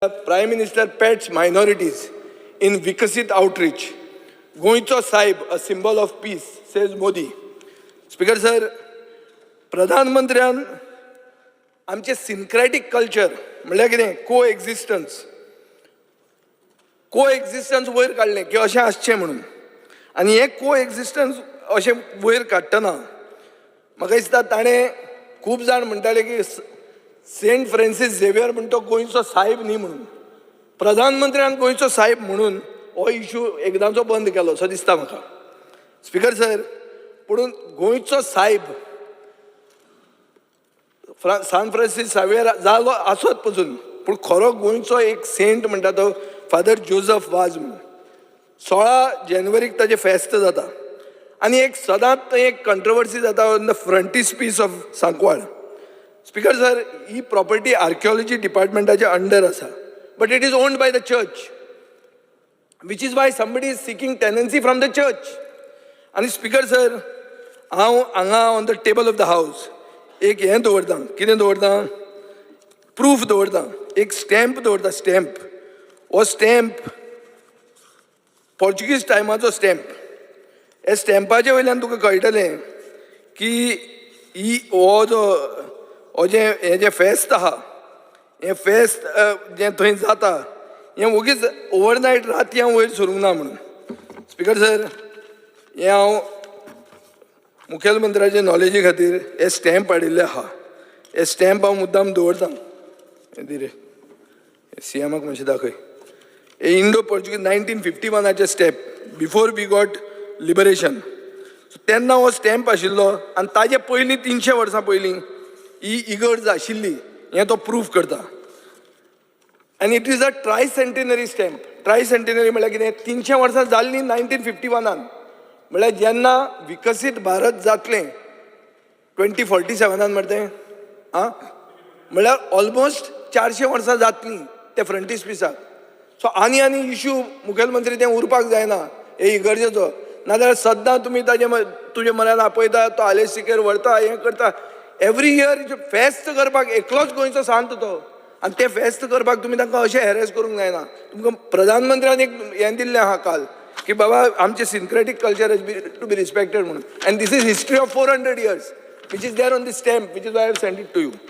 Prime Minister pets minorities in Vikasit outreach. Goincho Sahib, a symbol of peace, says Modi. Speaker sir, Pradhan Mantriyan आमचे syncretic culture म्हणल्यार कितें कोएक्झिस्टन्स वयर काडलें की अशें आसचें म्हणून आनी हें कोएक्झिस्टन्स अशें वयर काडटना म्हाका दिसता ताणें खूब जाण म्हणटाले की सेंट फ्रांसीस झेवियर म्हणटा तो गोंयचो साहेब न्ही म्हणून प्रधानमंत्र्यान गोंयचो साहेब म्हणून हो इशू एकदांचो बंद केलो असो दिसता म्हाका. स्पिकर सर, पूण गोंयचो साहेब सान फ्रांसीस झेवियर जालो आसत पसून पूण खरो गोंयचो एक सेंट म्हणटा तो फादर जोझफ वाज म्हणून 16 जानेवारीक ताचें फेस्त जाता आनी एक सदांच एक कंट्रोवर्सी जाता on the frontispiece of Sancoale. Speaker sir, ही प्रॉपर्टी आर्किओलॉजी डिपार्टमेंटाच्या अंडर आसा but it is owned by the church which is why somebody is seeking tenancy from the church. आनी स्पिकर सर, हांव हांगा on the table of the house एक हें दवरता, कितें दवरता, प्रूफ दवरता, एक स्टॅम्प दवरता. स्टॅम्प हो स्टॅम्प पोर्चुगीज टायमाचो स्टॅम्प. हे स्टॅम्पाच्या वयल्यान तुका कळटलें की ही हो जे फेस्त आहा, हें फेस्त जें थंय जाता हें ओगीच ओवरनायट राती हांव वयर सरूंक ना म्हणून. स्पिकर सर, हें हांव मुखेलमंत्र्याचे नॉलेजी खातीर हे स्टॅम्प हाडिल्ले आहा. हे स्टॅम्प हांव मुद्दाम दवरता. रे सीएमाक मातशें दाखय. हे Indo Portuguese 1951 stamp, before we got liberation. तेन्ना हो स्टॅम्प आशिल्लो आनी ताजे पयलीं 300 वर्सां पयलीं ही इगर्ज आशिल्ली हें तो प्रूफ करता. आनी इट इज अ ट्रायसेंटेनरी स्टॅम्प. ट्रायसेंटेनरी म्हळ्यार कितें, 300 वर्सां जाल्लीं 1951 म्हळ्यार जेन्ना विकसीत भारत जातलें 2047 म्हणटा तें म्हळ्यार ऑलमोस्ट 400 वर्सां जातलीं त्या फ्रंटिस्पिसाक. सो आनी इश्यू मुखेलमंत्री तें उरपाक जायना हे इगर्जेचो. नाजाल्यार सद्दां तुमी तुजे मनान आपयता, तो आलेसिकेर व्हरता, हें करता. एवरी इयर फेस्त करपाक एकलोच गोंयचो सांत तो, आनी तें फेस्त करपाक तुमी तांकां अशें हॅरेस करूंक जायना. तुमकां प्रधानमंत्र्यान एक हें दिल्लें आहा काल की बाबा आमचे syncretic culture to be respected म्हणून. And this is history of 400 years which is there on this stamp, which is why I have sent it to you.